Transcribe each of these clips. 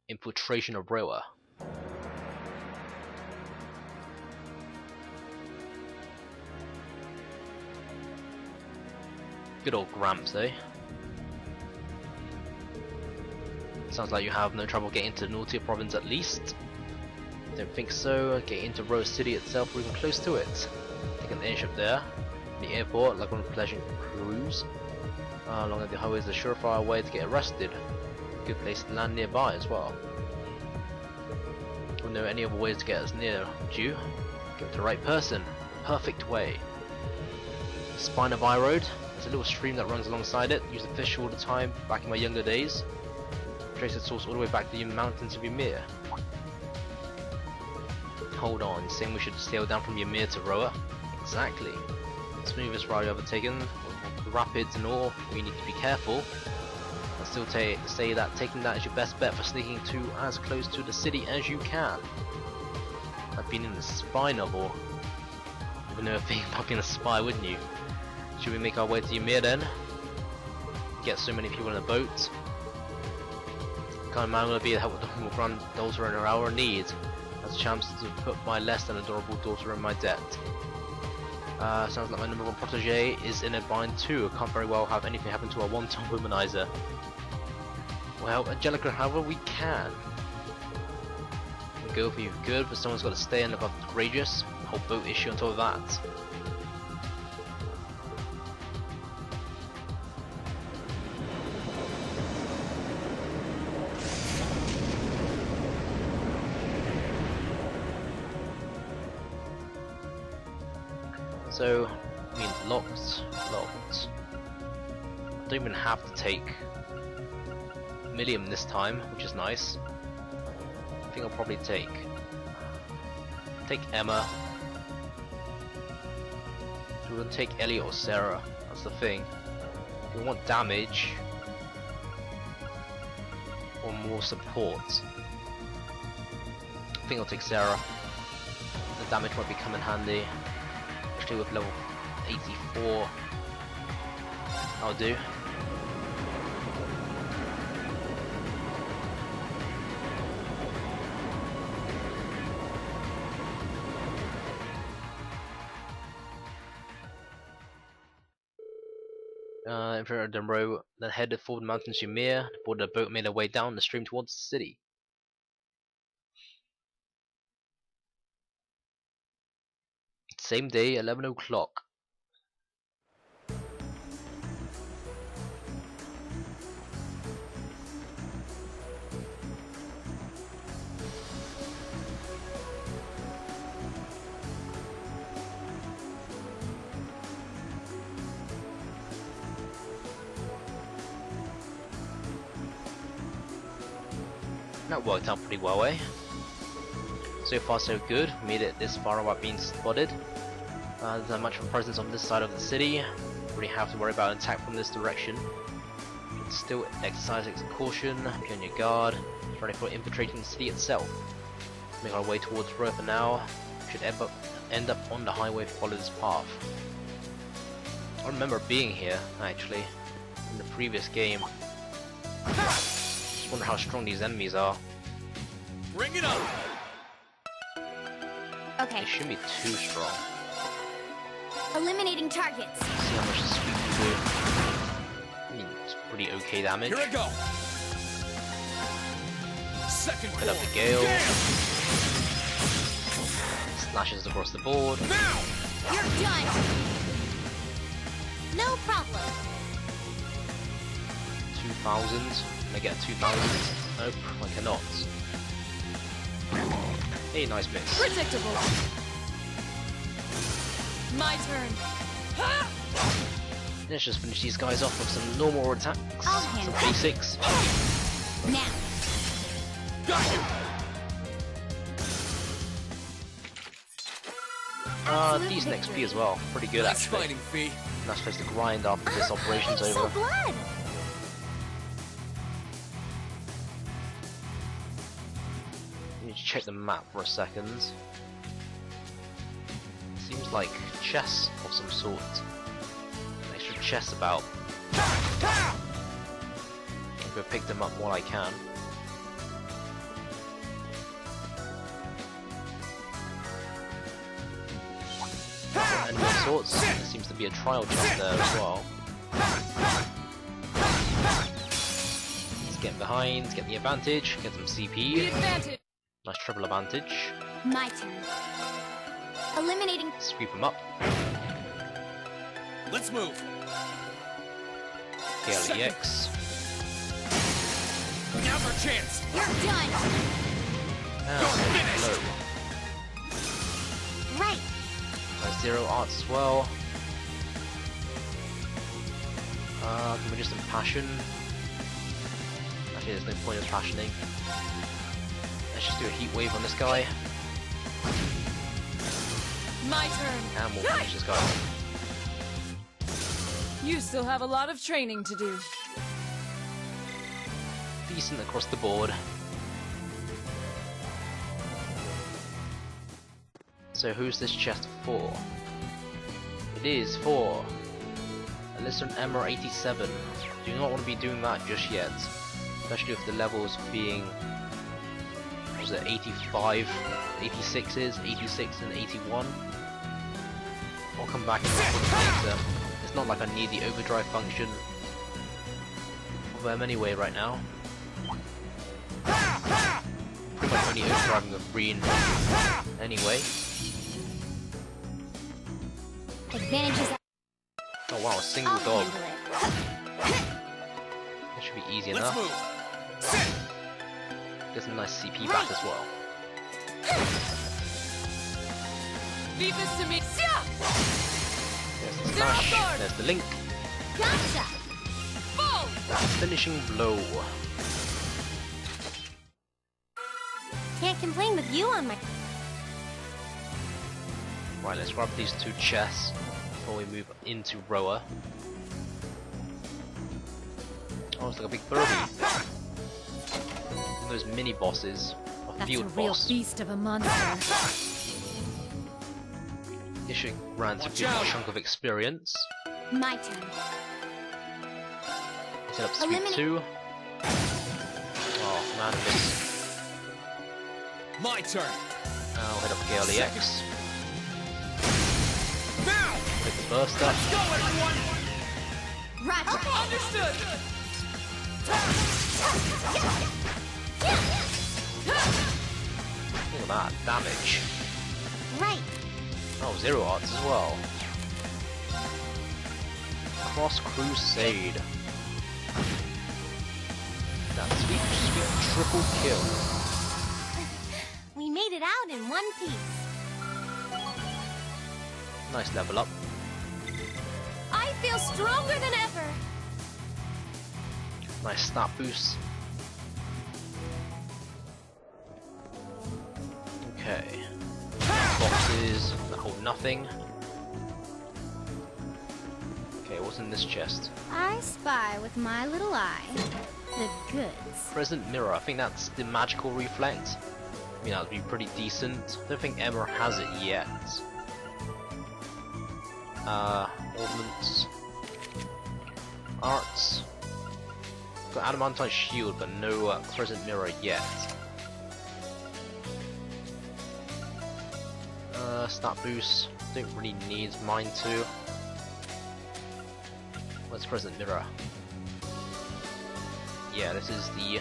infiltration of Roer. Good old Gramps, eh? Sounds like you have no trouble getting to Nautia province at least. Don't think so. Getting into Roer city itself or even close to it. Taking the airship there. The airport, like on a pleasant cruise. Along the highway is a surefire way to get arrested. Good place to land nearby as well. Don't know any other ways to get us near, would you? Give it to the right person. Perfect way. Spine of Eye Road. There's a little stream that runs alongside it. Used to fish all the time back in my younger days. Trace its source all the way back to the mountains of Ymir. Hold on, you're saying we should sail down from Ymir to Roer? Exactly. Smoothest route I've ever taken, with rapids and all, you need to be careful. I'll still say that taking that is your best bet for sneaking to as close to the city as you can. I've been in the spy novel. You would never think about being a spy, wouldn't you? Should we make our way to Ymir then? Get so many people in a boat. The kind of man will be to help with the granddaughter in her hour of need. Has a chance to put my less than adorable daughter in my debt. Sounds like my number one protege is in a bind too. I can't very well have anything happen to a wanton womanizer. We'll help Angelica however we can. We'll go for you good, but someone's got to stay and look after courageous. Whole boat issue on top of that. So, I mean, locked. I don't even have to take Millium this time, which is nice. I think I'll probably take Emma. Do we want to take Elliot or Sarah? That's the thing. Do we want damage or more support? I think I'll take Sarah. The damage might be coming handy. With level 84, I'll do. Emperor Demro then headed forward mountains to Ymir, boarded a boat, made their way down the stream towards the city. Same day, 11 o'clock. That worked out pretty well, eh? So far so good, we made it this far without being spotted. There's not much of a presence on this side of the city. Really have to worry about an attack from this direction. Still exercise caution, be on your guard, ready for infiltrating the city itself. Make our way towards Roer for now. Should end up on the highway, follow this path. I remember being here, actually, in the previous game. Just wonder how strong these enemies are. Bring it up! Okay. They shouldn't be too strong. Eliminating targets. See how much the sweep can do. I mean, it's pretty okay damage. Here I go. Second Put up the gale. Slashes across the board. Now! You're done. No problem. 2,000. Can I get 2,000? Nope, I cannot. Hey, nice miss. Predictable. My turn. Let's just finish these guys off with some normal attacks. I'll handle Some basics. Now. Got you! Decent XP as well. Pretty good Nice actually. fighting, Fee. Nice place to grind after this operation's I'm over. so glad. Let me just check the map for a second. Seems like chests of some sort. Extra chests about. I'll go pick them up while I can. enemy of sorts. There seems to be a trial chest there as well. Let's get behind, get the advantage, get some CP. The advantage. Nice triple advantage. My turn. Eliminating. Sweep him up. Let's move. Gale EX. Now's our chance. You're done. And low. Right. Nice zero arts as well. Can we just impassion? Actually, there's no point in passioning. Let's just do a heat wave on this guy, My turn. and we'll finish this guy off. You still have a lot of training to do. Decent across the board. So who's this chest for? It is for Alyssum Emerald 87. Do not want to be doing that just yet, especially with the levels being, what was it, 85, 86s, 86 and 81. I'll come back and report them later. It's not like I need the overdrive function of them anyway right now. Pretty much only overdriving with Rean anyway. Advantages. Oh wow, a single I'll dog. handle it. That should be easy Let's enough. move. Get some nice CP back as well. Leave this to me. There's the They're off smash, guard. there's the link, Gotcha. Boom! finishing blow. Can't complain with you on my. Right, let's grab these two chests before we move into Roer. Oh, it's like a big birdie. One of those mini bosses, a That's a field real boss. beast of a monster. Issuing grants a Watch good out. chunk of experience. My turn. Set up sweep Eliminate- 2. Oh man, miss. My turn. I'll hit up Gale EX. Now. Hit the burst up. Go, everyone. Roger. Understood! Look at that damage. Right. Oh, zero arts as well. Cross Crusade. That sweet triple kill. We made it out in one piece. Nice level up. I feel stronger than ever. Nice stat boost. Okay. Boxes that hold nothing. Okay, what's in this chest? I spy with my little eye the goods. Present mirror. I think that's the magical reflect. I mean, that would be pretty decent. I don't think Emma has it yet. Ornaments. Arts. Got adamantine shield, but no present mirror yet. Stat boost. Don't really need mine too. What's present mirror? Yeah, this is the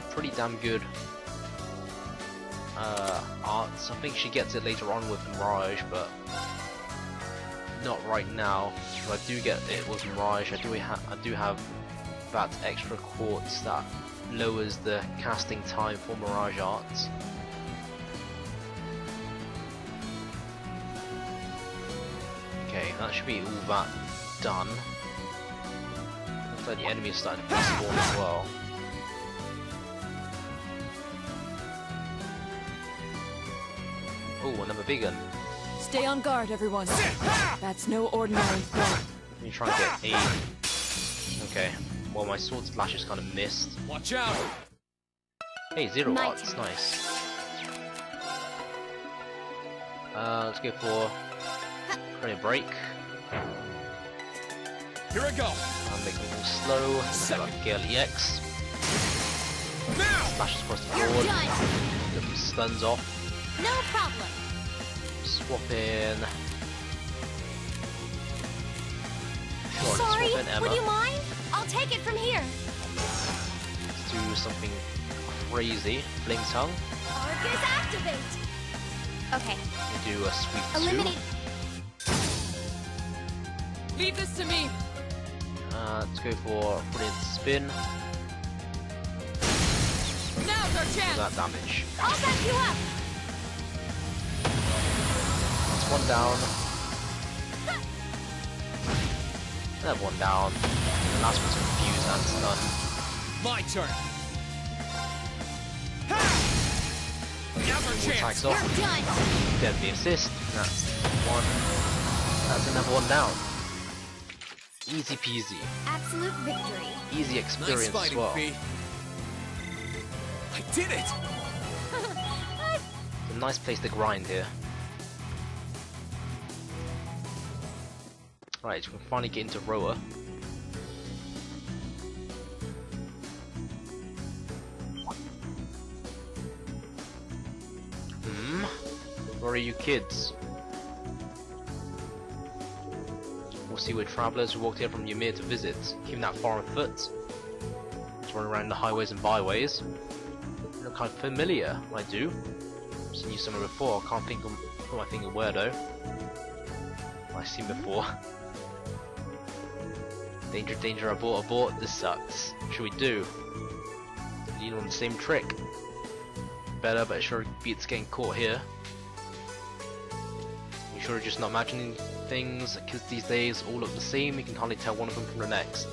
pretty damn good arts. I think she gets it later on with Mirage, but not right now. If I do get it with Mirage, I do have that extra quartz that lowers the casting time for Mirage arts. Okay, that should be all that done. Looks like the enemy is starting to respawn as well. Oh, another big gun. Stay on guard, everyone. That's no ordinary threat. Let me try and get a... Okay, well my sword slash is kind of missed. Watch out. Hey, zero My arts, turn. nice. Let's go for... Create a break. Here I go. I'm making it all slow. Set up Gale EX. Now. Slashes across the You're board. done. Get some stuns off. No problem. swap in. Sure, Sorry, swap in Emma. would you mind? I'll take it from here. Let's do something crazy. Bling tongue. Argus activate. Okay. We'll do a sweep 2. Eliminate. Leave this to me. Let's go for brilliant spin. Now's our Do chance. that damage. I'll back you up. That's one down. Another one down. The last one's confused and stunned. My turn. Ha! Now's our Attacks chance. off. You're done. Get the assist. That's one. That's another one down. Easy peasy. Absolute victory. Easy Nice experience as fighting, well. Fee. I did it. It's a nice place to grind here. Right, we can finally get into Roer. Where are you kids? We'll see we're travelers who walked here from Ymir to visit, keeping that far on foot. Just running around the highways and byways. You look kind of familiar, I do. I've seen you somewhere before, I can't think of put my finger where though. I've seen before. Danger, danger, abort, abort, this sucks. What should we do? Lean on the same trick. Better, but it sure beats getting caught here. You sure just not imagining things? Kids these days all look the same, you can hardly tell one of them from the next.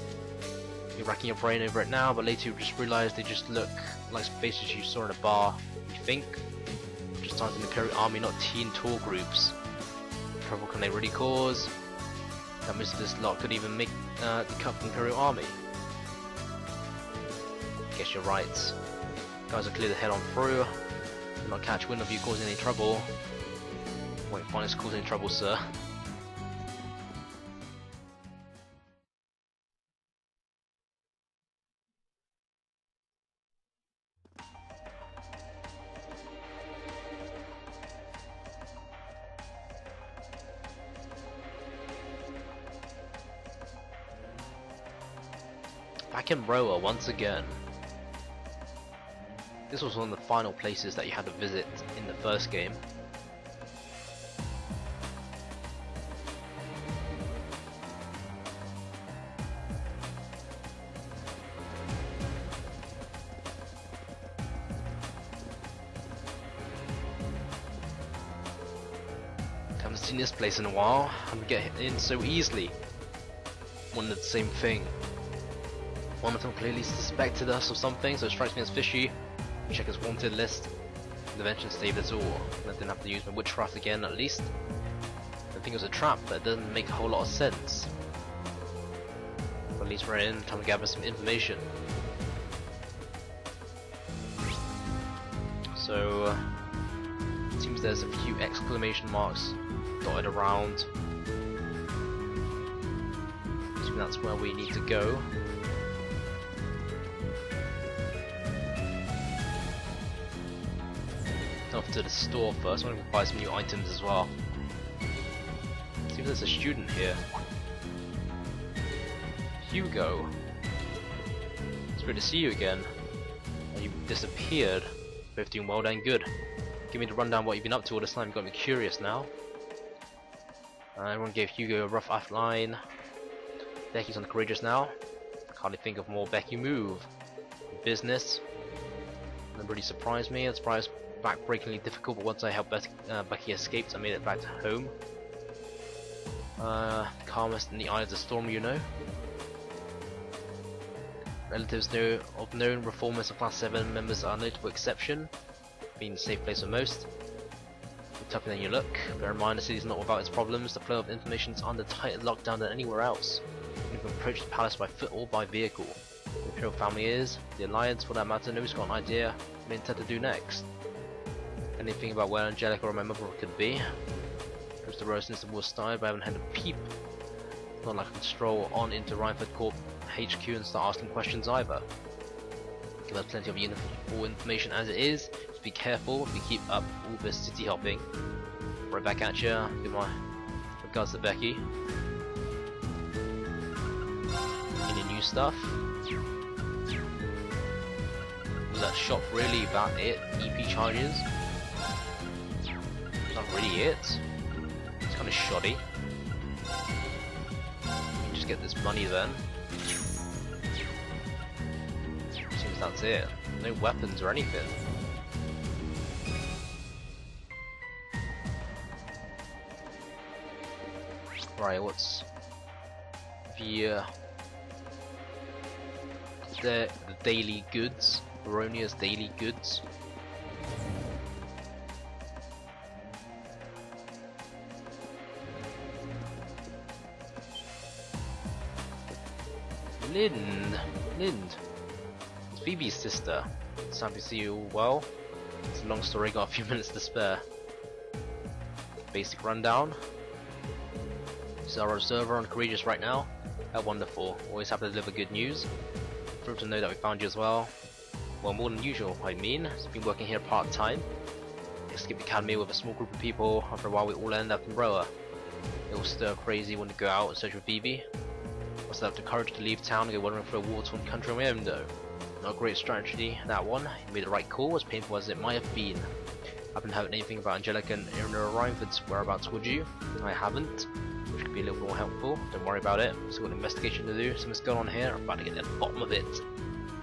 You're racking your brain over it now, but later you just realise they just look like faces you saw in a bar. You think? Just times in the Imperial Army, not teen tour groups. What trouble can they really cause? That means this lot could even make the cut from the Imperial Army. Guess you're right. Guys are clear to head on through. Do not catch wind of you causing any trouble. Won't find us causing trouble, sir. Back in Roer once again. This was one of the final places that you had to visit in the first game. Haven't seen this place in a while. Haven't get in so easily. Wondered the same thing. One of them clearly suspected us of something, so it strikes me as fishy. We check his wanted list. The invention saved us all. I didn't have to use my witchcraft again, at least. I think it was a trap, but it doesn't make a whole lot of sense. But at least we're in, trying to gather some information. So, it seems there's a few exclamation marks dotted around. So that's where we need to go. Off to the store first. I want to buy some new items as well. See if there's a student here. Hugo. It's good to see you again. You disappeared. Both doing well and good. Give me the rundown what you've been up to all this time. You got me curious now. Everyone gave Hugo a rough outline. Becky's on the courageous now. I can't think of more Becky move. Business. That really surprised me. It surprised backbreakingly difficult, but once I helped Becky escaped, I made it back to home. Calmest in the eye of the storm, you know. Relatives of known reformers of Class 7 members are a notable exception, being a safe place for most. You're tougher than you look. Bear in mind, the city is not without its problems. The flow of information is under tighter lockdown than anywhere else. You can approach the palace by foot or by vehicle. The Imperial family is, the Alliance for that matter, nobody's got an idea what they intend to do next. Anything about where Angelica or my mother could be. Comes to Roer since the war started, but I haven't had a peep. Not like I can stroll on into Rhineford Corp HQ and start asking questions either. Give us plenty of useful information as it is. Just be careful if you keep up all this city hopping. Right back at you. Give my regards to Becky. Any new stuff? Was that shop really about it? EP charges? Not really it. It's kind of shoddy. You just get this money then. Seems that's it. No weapons or anything. Right, what's the daily goods? Baronia's daily goods. Lind. It's Phoebe's sister. It's happy to see you all well. It's a long story, got a few minutes to spare. Basic rundown. Is our observer on Courageous right now? How wonderful. Always happy to deliver good news. Thrilled to know that we found you as well. Well, more than usual, I mean. I've been working here part-time. I skipped the academy with a small group of people. After a while we all end up in Roer. It was stir crazy when to go out and search for Phoebe. Must have the courage to leave town and go wandering through a war-torn country on my own though. Not a great strategy, that one. You made the right call, as painful as it might have been. I haven't heard anything about Angelica and Irina Reinford's whereabouts, would you? I haven't. Which could be a little more helpful. Don't worry about it. Still got an investigation to do. Something's going on here. I'm about to get to the bottom of it.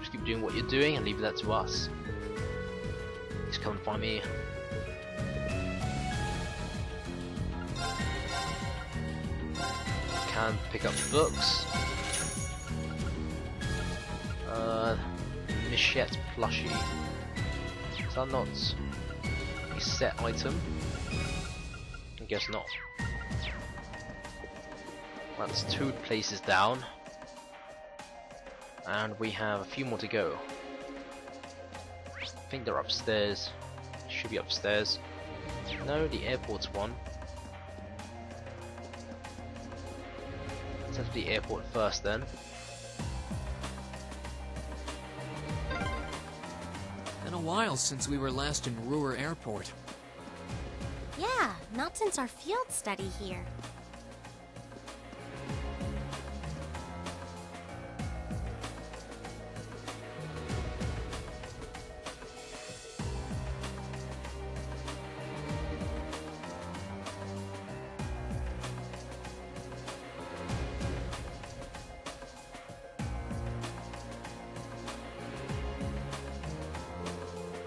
Just keep doing what you're doing and leave that to us. Just come and find me. Can pick up books. Michette plushie. Is that not a set item? I guess not. That's 2 places down. And we have a few more to go. I think they're upstairs. Should be upstairs. No, the airport's one. Let's head to the airport first then. Been a while since we were last in Roer Airport. Yeah, not since our field study here.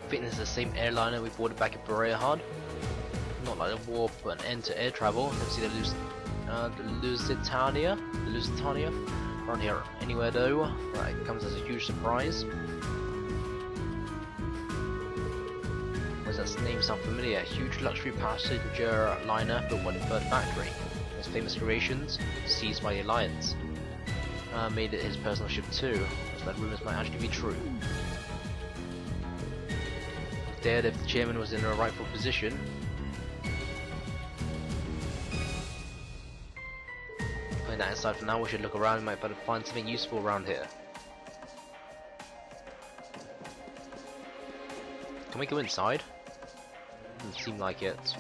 I think this is the same airliner we boarded back at Berea. Not like a warp, but an end to air travel. Let's see the Lusitania around here anywhere though. That comes as a huge surprise. Why does that name sound familiar? Huge luxury passenger liner built by the Third Factory. His famous creations, seized by the Alliance. Made it his personal ship too, so that rumours might actually be true. Dared if the chairman was in a rightful position. Putting that aside for now, we should look around and might better find something useful around here. Can we go inside? Doesn't seem like it.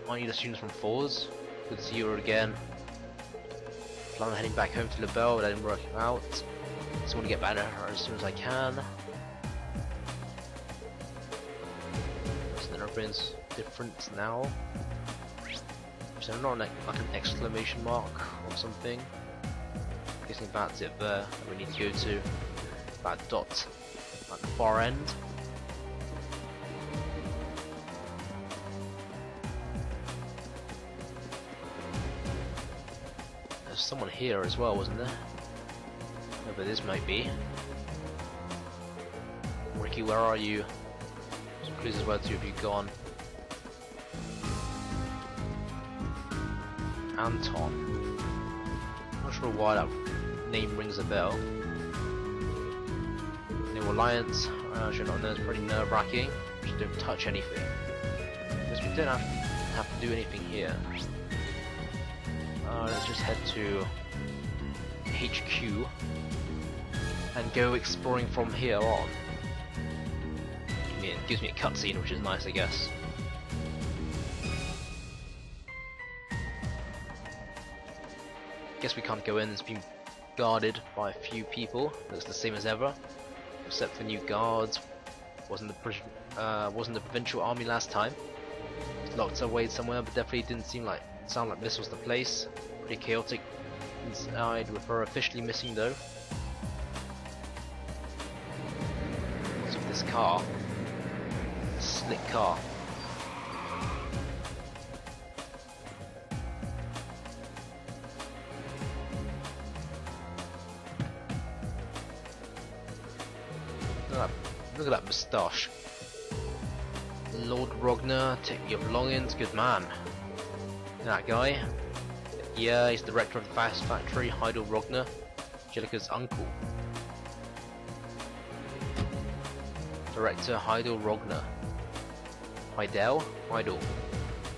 Aren't you the students from Thors? Good to see you again. Plan on heading back home to LaBelle, but that didn't work out. Just want to get better as soon as I can. So then everything's different now. Is there not like an exclamation mark or something? I'm guessing that's it there that we need to go to. That dot at the far end. There's someone here as well, wasn't there? Whoever this might be. Ricky, where are you? Some clues as well too, have you gone? Anton. Not sure why that name rings a bell. New Alliance. I should not know, it's pretty nerve-wracking. Just don't touch anything. Because we don't have to do anything here. Let's just head to HQ and go exploring from here on. mean, it gives me a cutscene, which is nice, I guess. Guess we can't go in. It's been guarded by a few people. Looks the same as ever, except for new guards. Wasn't the provincial army last time? It's locked away somewhere, but definitely didn't sound like this was the place. Pretty chaotic inside, with her officially missing though. What's with this car? Slick car. Look at that moustache. Lord Rogner, take your belongings, good man. That guy? Yeah, he's the director of the fast factory, Heidel Rogner, Angelica's uncle. Director Heidel Rogner. Heidel?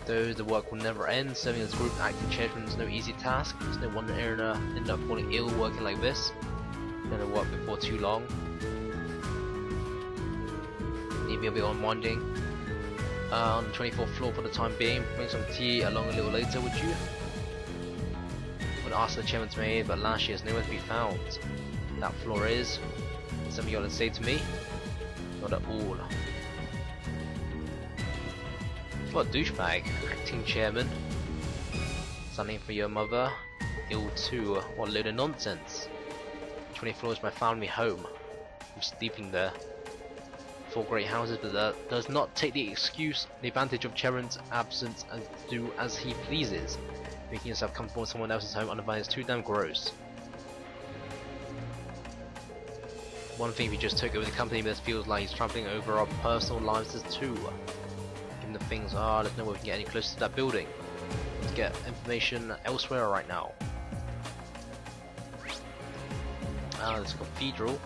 Though the work will never end, serving as group acting chairman is no easy task. There's no wonder Irina ended up falling ill working like this. Never worked before too long. Maybe I'll be unwinding on the 24th floor for the time being. Bring some tea along a little later, would you? Would ask the chairman's maid, but Lashy is nowhere to be found. That floor is. Something you ought to say to me? Not at all. What a douchebag, acting chairman. Something for your mother? Ill too. What a load of nonsense. 20th floor is my family home. I'm sleeping there. 4 great houses, but that does not take the advantage of chairman's absence and do as he pleases. Making yourself comfortable in someone else's home uninvited is too damn gross. One thing we just took over the company, but this feels like he's trampling over our personal lives as too. Given the things are, there's no way we can get any closer to that building. Let's get information elsewhere right now. There's a cathedral.